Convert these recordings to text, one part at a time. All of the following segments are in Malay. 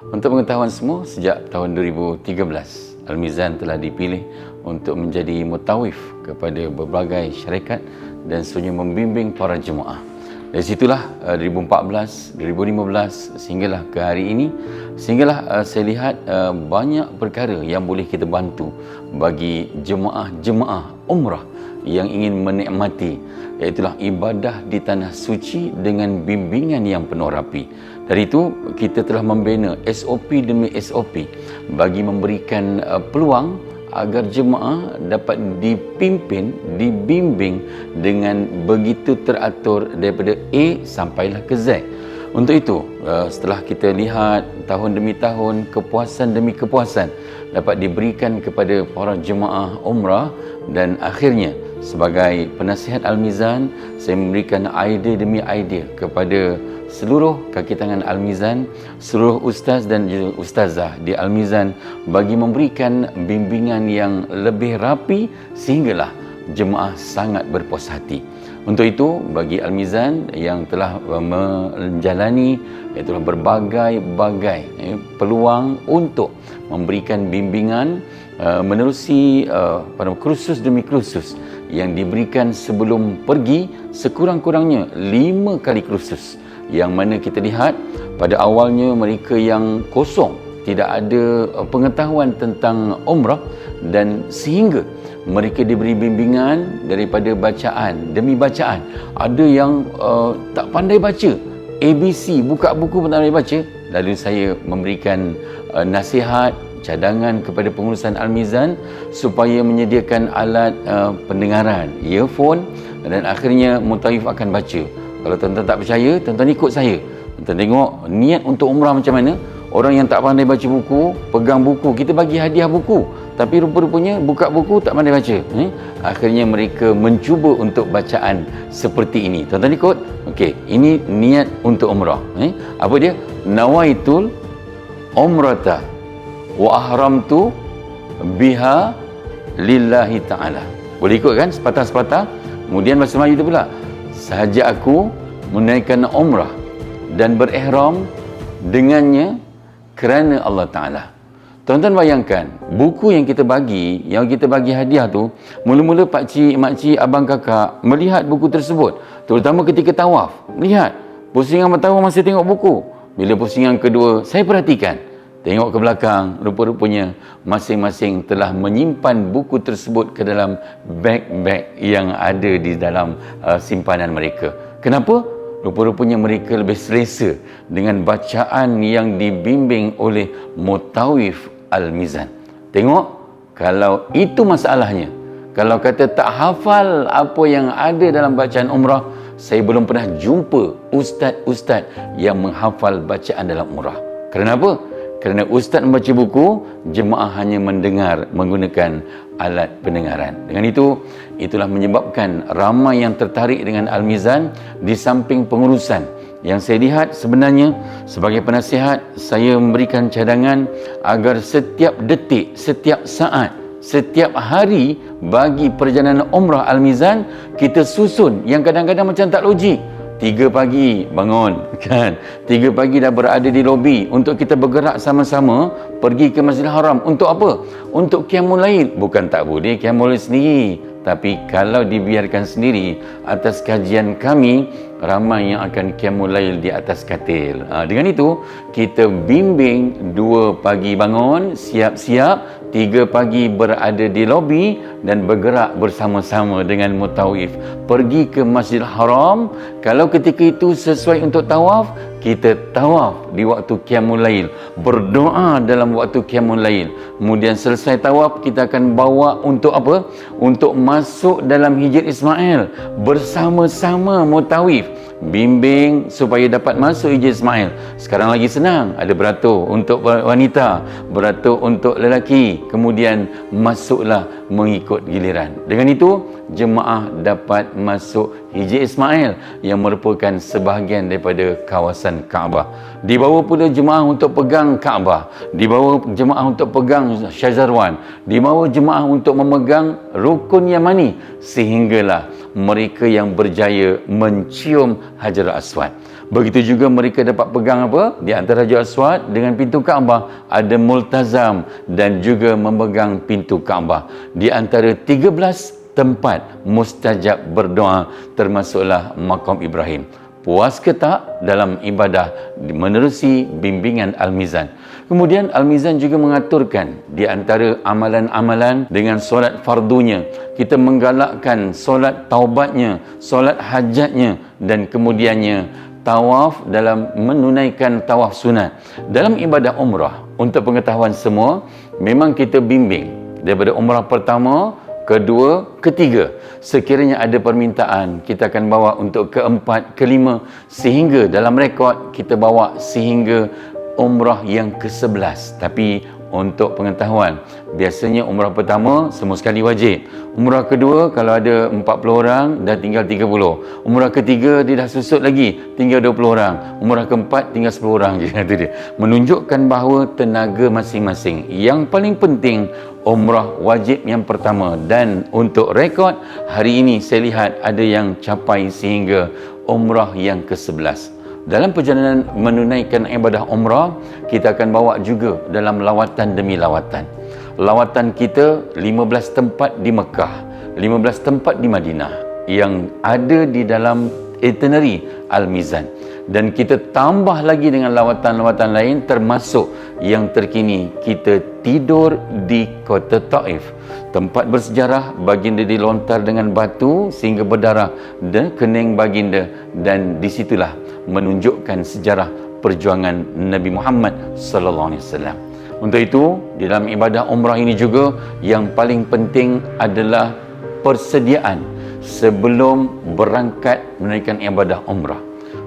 Untuk pengetahuan semua, sejak tahun 2013, Al-Mizan telah dipilih untuk menjadi mutawif kepada berbagai syarikat dan seterusnya membimbing para jemaah. Dari situlah 2014, 2015 sehinggalah ke hari ini, sehinggalah saya lihat banyak perkara yang boleh kita bantu bagi jemaah-jemaah umrah yang ingin menikmati, iaitulah ibadah di tanah suci dengan bimbingan yang penuh rapi. Dari itu kita telah membina SOP demi SOP bagi memberikan peluang agar jemaah dapat dipimpin, dibimbing dengan begitu teratur daripada A sampailah ke Z. Untuk itu, setelah kita lihat tahun demi tahun, kepuasan demi kepuasan dapat diberikan kepada para jemaah umrah, dan akhirnya sebagai penasihat Al-Mizan, saya memberikan idea demi idea kepada seluruh kaki tangan Al-Mizan, seluruh ustaz dan ustazah di Al-Mizan bagi memberikan bimbingan yang lebih rapi sehinggalah jemaah sangat berpuas hati. Untuk itu, bagi Al-Mizan yang telah menjalani itulah berbagai-bagai peluang untuk memberikan bimbingan menerusi kursus demi kursus yang diberikan sebelum pergi, sekurang-kurangnya 5 kali kursus, yang mana kita lihat pada awalnya mereka yang kosong, tidak ada pengetahuan tentang umrah, dan sehingga mereka diberi bimbingan daripada bacaan demi bacaan. Ada yang tak pandai baca, ABC, buka buku pun tak pandai baca. Lalu saya memberikan nasihat, cadangan kepada pengurusan Al-Mizan supaya menyediakan alat pendengaran, earphone, dan akhirnya mutawif akan baca. Kalau tuan-tuan tak percaya, tuan-tuan ikut saya. Tuan-tuan tengok niat untuk umrah macam mana. Orang yang tak pandai baca buku, pegang buku, kita bagi hadiah buku, tapi rupa-rupanya buka buku tak pandai baca. Akhirnya mereka mencuba untuk bacaan seperti ini. Tuan-tuan ikut. Okey, ini niat untuk umrah. Apa dia? Nawaitul umrata wa ahramtu biha lillahi ta'ala. Boleh ikut kan sepatah-sepatah? Kemudian bahasa Melayu tu pula, sahaja aku menaikkan umrah dan berihram dengannya kerana Allah Ta'ala. Tuan-tuan bayangkan, buku yang kita bagi hadiah tu, mula-mula pakcik, makcik, abang kakak melihat buku tersebut, terutama ketika tawaf. Lihat, pusingan pertama masih tengok buku. Bila pusingan kedua, saya perhatikan, tengok ke belakang, rupa-rupanya masing-masing telah menyimpan buku tersebut ke dalam beg-beg yang ada di dalam simpanan mereka. Kenapa? Rupa-rupanya mereka lebih selesa dengan bacaan yang dibimbing oleh mutawif Al-Mizan. Tengok, kalau itu masalahnya, kalau kata tak hafal apa yang ada dalam bacaan umrah, saya belum pernah jumpa ustaz-ustaz yang menghafal bacaan dalam umrah. Kenapa? Kerana ustaz membaca buku, jemaah hanya mendengar menggunakan alat pendengaran. Dengan itu, itulah menyebabkan ramai yang tertarik dengan Al-Mizan di samping pengurusan. Yang saya lihat sebenarnya sebagai penasihat, saya memberikan cadangan agar setiap detik, setiap saat, setiap hari bagi perjalanan umrah Al-Mizan, kita susun yang kadang-kadang macam tak logik. 3 pagi bangun kan, 3 pagi dah berada di lobi untuk kita bergerak sama-sama pergi ke Masjidil Haram. Untuk apa? Untuk qiyamul lail. Bukan tak boleh qiyamul lail sendiri, tapi kalau dibiarkan sendiri atas kajian kami, ramai yang akan qiyamul lail di atas katil. Dengan itu kita bimbing 2 pagi bangun, siap-siap, 3 pagi berada di lobi dan bergerak bersama-sama dengan mutawif pergi ke Masjidil Haram. Kalau ketika itu sesuai untuk tawaf, kita tawaf di waktu qiyamul lail, berdoa dalam waktu qiyamul lail. Kemudian selesai tawaf, kita akan bawa untuk apa? Untuk masuk dalam Hijr Ismail bersama-sama mutawif, bimbing supaya dapat masuk Hijr Ismail. Sekarang lagi senang, ada beratur untuk wanita, beratur untuk lelaki, kemudian masuklah mengikut giliran. Dengan itu jemaah dapat masuk Hijr Ismail yang merupakan sebahagian daripada kawasan Kaabah. Dibawa pula jemaah untuk pegang Kaabah, dibawa jemaah untuk pegang Syazarwan, dibawa jemaah untuk memegang Rukun Yamani, sehinggalah mereka yang berjaya mencium Hajar Aswad. Begitu juga mereka dapat pegang apa? Di antara Hajar Aswad dengan pintu Kaabah ada multazam dan juga memegang pintu Kaabah. Di antara 13 tempat mustajab berdoa termasuklah Maqam Ibrahim. Puas ke tak dalam ibadah menerusi bimbingan Al-Mizan. Kemudian Al-Mizan juga mengaturkan di antara amalan-amalan dengan solat fardunya. Kita menggalakkan solat taubatnya, solat hajatnya dan kemudiannya tawaf dalam menunaikan tawaf sunat. Dalam ibadah umrah, untuk pengetahuan semua, memang kita bimbing daripada umrah pertama, kedua, ketiga. Sekiranya ada permintaan, kita akan bawa untuk keempat, kelima, sehingga dalam rekod kita bawa sehingga umrah yang ke-11. Tapi untuk pengetahuan, biasanya umrah pertama semua sekali wajib. Umrah kedua kalau ada 40 orang dah tinggal 30. Umrah ketiga dia dah susut lagi, tinggal 20 orang. Umrah keempat tinggal 10 orang je. Itu dia. Menunjukkan bahawa tenaga masing-masing. Yang paling penting umrah wajib yang pertama, dan untuk rekod hari ini saya lihat ada yang capai sehingga umrah yang ke-11. Dalam perjalanan menunaikan ibadah umrah, kita akan bawa juga dalam lawatan demi lawatan. Lawatan kita 15 tempat di Mekah, 15 tempat di Madinah yang ada di dalam itinerary Al-Mizan. Dan kita tambah lagi dengan lawatan-lawatan lain, termasuk yang terkini kita tidur di kota Taif, tempat bersejarah. Baginda dilontar dengan batu sehingga berdarah dan kening baginda, dan disitulah menunjukkan sejarah perjuangan Nabi Muhammad sallallahu alaihi wasallam. Untuk itu, di dalam ibadah umrah ini juga yang paling penting adalah persediaan sebelum berangkat menunaikan ibadah umrah.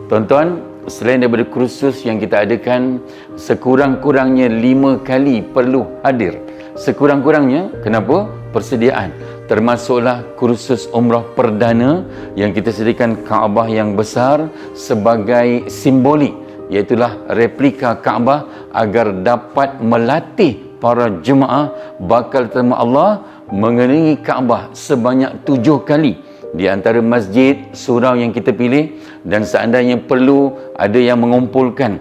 Tuan-tuan, selain daripada kursus yang kita adakan, sekurang-kurangnya 5 kali perlu hadir. Sekurang-kurangnya, kenapa? Persediaan. Termasuklah kursus umrah perdana yang kita sediakan Kaabah yang besar sebagai simbolik, iaitulah replika Kaabah, agar dapat melatih para jemaah bakal terima Allah mengelilingi Kaabah sebanyak 7 kali di antara masjid, surau yang kita pilih. Dan seandainya perlu, ada yang mengumpulkan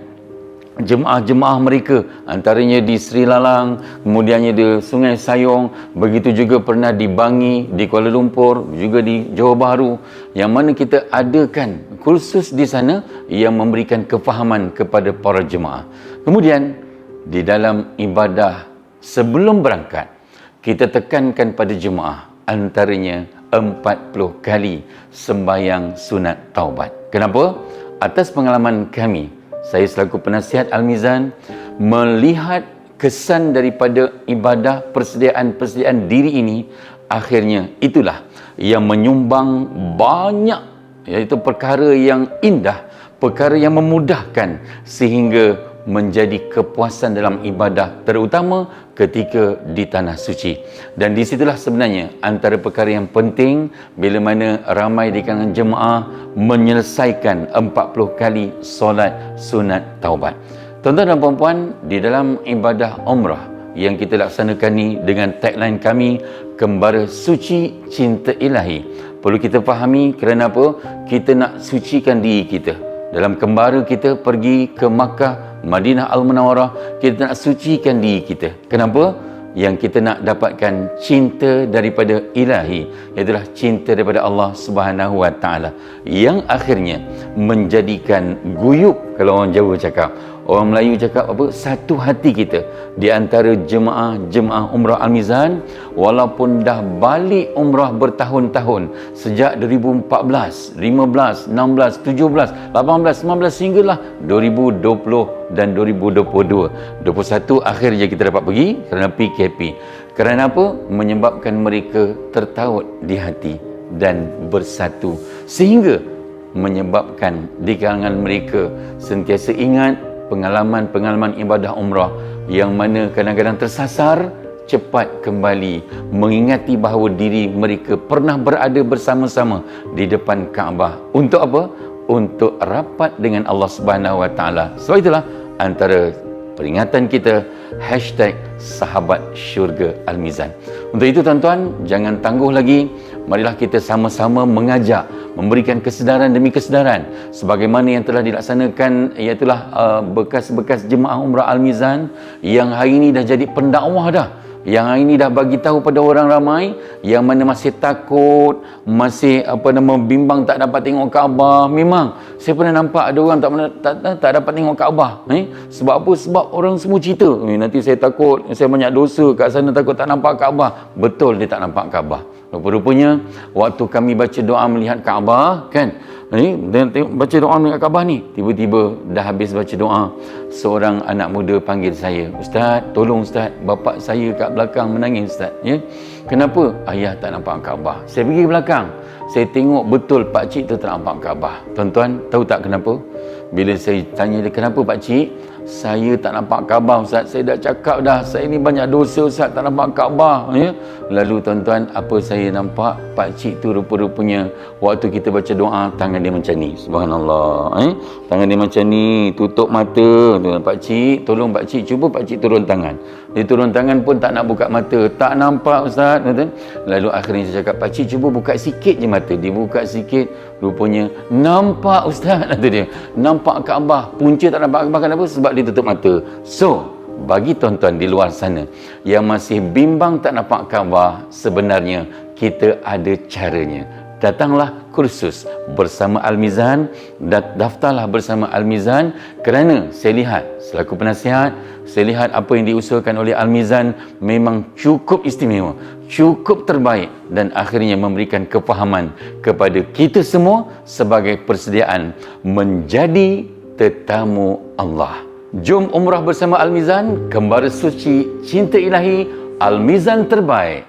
jemaah-jemaah mereka, antaranya di Sri Lalang, kemudiannya di Sungai Sayong, begitu juga pernah di Bangi, di Kuala Lumpur, juga di Johor Bahru, yang mana kita adakan kursus di sana yang memberikan kefahaman kepada para jemaah. Kemudian di dalam ibadah sebelum berangkat, kita tekankan pada jemaah antaranya 40 kali sembahyang sunat taubat. Kenapa? Atas pengalaman kami, saya selaku penasihat Al-Mizan melihat kesan daripada ibadah persediaan diri ini, akhirnya itulah yang menyumbang banyak, iaitu perkara yang indah, perkara yang memudahkan sehingga menjadi kepuasan dalam ibadah, terutama ketika di tanah suci. Dan disitulah sebenarnya antara perkara yang penting bila mana ramai di kalangan jemaah menyelesaikan 40 kali solat sunat taubat. Tuan-tuan dan puan-puan, di dalam ibadah umrah yang kita laksanakan ni dengan tagline kami, Kembara Suci Cinta Ilahi, perlu kita fahami kerana apa? Kita nak sucikan diri kita. Dalam kembara kita pergi ke Makkah, Madinah Al-Munawwarah, kita nak sucikan diri kita. Kenapa? Yang kita nak dapatkan cinta daripada ilahi, iaitulah cinta daripada Allah Subhanahu wa Ta'ala, yang akhirnya menjadikan guyup, kalau orang Jawa cakap, orang Melayu cakap apa? Satu hati kita di antara jemaah umrah Al-Mizan, walaupun dah balik umrah bertahun-tahun, sejak 2014, 15, 16, 17, 18, 19 sehinggalah 2020 dan 2022. 21 akhir je kita dapat pergi kerana PKP. Kerana apa? Menyebabkan mereka tertaut di hati dan bersatu, sehingga menyebabkan di kalangan mereka sentiasa ingat pengalaman-pengalaman ibadah umrah yang mana kadang-kadang tersasar, cepat kembali mengingati bahawa diri mereka pernah berada bersama-sama di depan Kaabah. Untuk apa? Untuk rapat dengan Allah Subhanahu wa Ta'ala. Sebab itulah antara peringatan kita #sahabat syurga Al-Mizan. Untuk itu tuan-tuan, jangan tangguh lagi. Marilah kita sama-sama mengajak, memberikan kesedaran demi kesedaran sebagaimana yang telah dilaksanakan, iaitulah bekas-bekas jemaah umrah Al-Mizan yang hari ini dah jadi pendakwah dah. Yang hari ini dah bagi tahu pada orang ramai yang mana masih takut, masih bimbang tak dapat tengok Kaabah. Memang saya pernah nampak ada orang tak dapat tengok Kaabah. Sebab apa? Sebab orang semua cerita, nanti saya takut, saya banyak dosa kat sana, takut tak nampak Kaabah. Betul, dia tak nampak Kaabah. Rupa-rupanya waktu kami baca doa melihat Kaabah kan, dan baca doa melihat Kaabah ni, tiba-tiba dah habis baca doa, seorang anak muda panggil saya, "Ustaz, tolong Ustaz, bapa saya kat belakang menangis Ustaz." Ya. Kenapa? Ayah tak nampak Kaabah. Saya pergi ke belakang, saya tengok betul pak cik tu tak nampak Kaabah. Tuan-tuan, tahu tak kenapa? Bila saya tanya dia, "Kenapa pak cik?" "Saya tak nampak Kaabah Ustaz. Saya dah cakap dah, saya ni banyak dosa Ustaz, tak nampak Kaabah." Ya. Lalu tuan-tuan, apa saya nampak? Pak cik tu rupa-rupanya waktu kita baca doa, tangan dia macam ni. Subhanallah. Tangan dia macam ni, tutup mata. "Pak cik, tolong pak cik, cuba pak cik turun tangan." Dia turun tangan pun tak nak buka mata. "Tak nampak Ustaz." Lalu akhirnya saya cakap, "Pak cik, cuba buka sikit je mata." Dia buka sikit, rupanya nampak Ustaz. Kata dia, nampak Kaabah. Punca tak nampak Kaabah, kenapa? Sebab dia tutup mata. So, bagi tuan-tuan di luar sana yang masih bimbang tak nampak Kaabah, sebenarnya kita ada caranya. Datanglah kursus bersama Al-Mizan, daftarlah bersama Al-Mizan, kerana saya lihat selaku penasihat, saya lihat apa yang diusulkan oleh Al-Mizan memang cukup istimewa, cukup terbaik, dan akhirnya memberikan kefahaman kepada kita semua sebagai persediaan menjadi tetamu Allah. Jom umrah bersama Al-Mizan, kembara suci cinta ilahi, Al-Mizan terbaik.